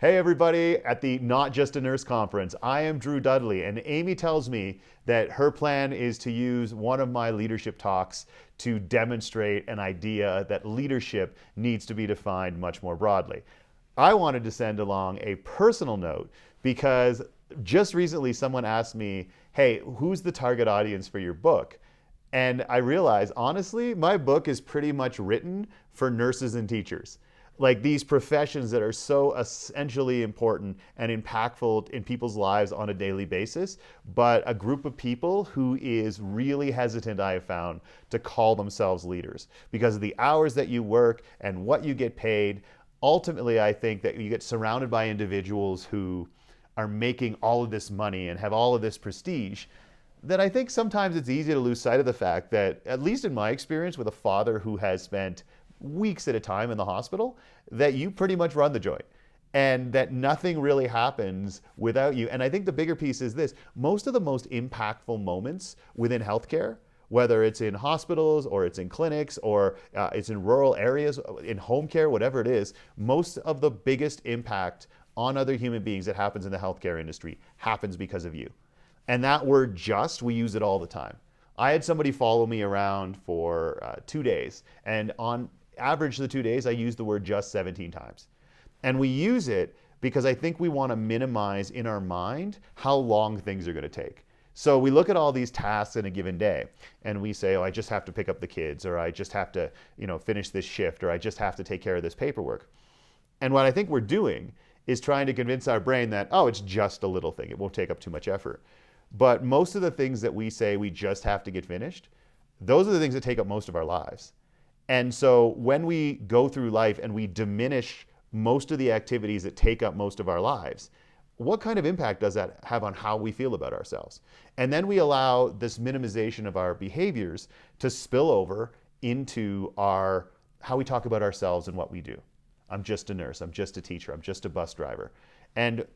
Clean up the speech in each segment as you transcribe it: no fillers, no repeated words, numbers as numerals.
Hey everybody at the Not Just a Nurse conference. I am Drew Dudley, and Amy tells me that her plan is to use one of my leadership talks to demonstrate an idea that leadership needs to be defined much more broadly. I wanted to send along a personal note because just recently someone asked me, hey, who's the target audience for your book? And I realized, honestly, my book is pretty much written for nurses and teachers. Like these professions that are so essentially important and impactful in people's lives on a daily basis, but a group of people who is really hesitant, I have found, to call themselves leaders because of the hours that you work and what you get paid. Ultimately, I think that you get surrounded by individuals who are making all of this money and have all of this prestige, that I think sometimes it's easy to lose sight of the fact that, at least in my experience with a father who has spent weeks at a time in the hospital, that you pretty much run the joint and that nothing really happens without you. And I think the bigger piece is this: most of the most impactful moments within healthcare, whether it's in hospitals or it's in clinics or it's in rural areas, in home care, whatever it is, most of the biggest impact on other human beings that happens in the healthcare industry happens because of you. And that word just, we use it all the time. I had somebody follow me around for 2 days, and on average the 2 days, I used the word just 17 times. And we use it because I think we want to minimize in our mind how long things are going to take. So we look at all these tasks in a given day and we say, oh, I just have to pick up the kids, or I just have to, finish this shift, or I just have to take care of this paperwork. And what I think we're doing is trying to convince our brain that, oh, it's just a little thing. It won't take up too much effort. But most of the things that we say we just have to get finished, those are the things that take up most of our lives. And so when we go through life and we diminish most of the activities that take up most of our lives, what kind of impact does that have on how we feel about ourselves? And then we allow this minimization of our behaviors to spill over into how we talk about ourselves and what we do. I'm just a nurse, I'm just a teacher, I'm just a bus driver. And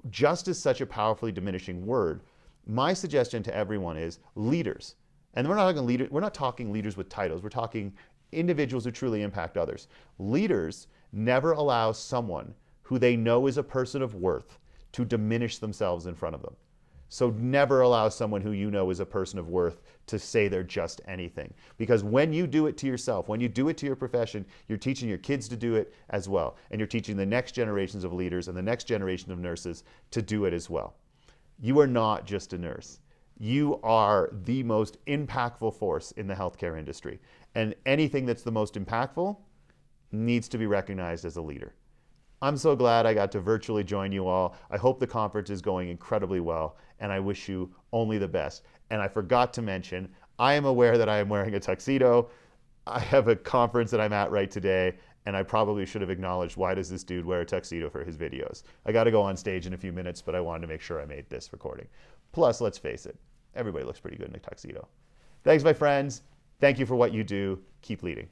just is such a powerfully diminishing word. My suggestion to everyone is leaders. And we're not talking leaders with titles, we're talking individuals who truly impact others. Leaders never allow someone who they know is a person of worth to diminish themselves in front of them. So never allow someone who you know is a person of worth to say they're just anything. Because when you do it to yourself, when you do it to your profession, you're teaching your kids to do it as well. And you're teaching the next generations of leaders and the next generation of nurses to do it as well. You are not just a nurse. You are the most impactful force in the healthcare industry. And anything that's the most impactful needs to be recognized as a leader. I'm so glad I got to virtually join you all. I hope the conference is going incredibly well, and I wish you only the best. And I forgot to mention, I am aware that I am wearing a tuxedo. I have a conference that I'm at right today, and I probably should have acknowledged, why does this dude wear a tuxedo for his videos? I got to go on stage in a few minutes, but I wanted to make sure I made this recording. Plus, let's face it, everybody looks pretty good in a tuxedo. Thanks, my friends. Thank you for what you do. Keep leading.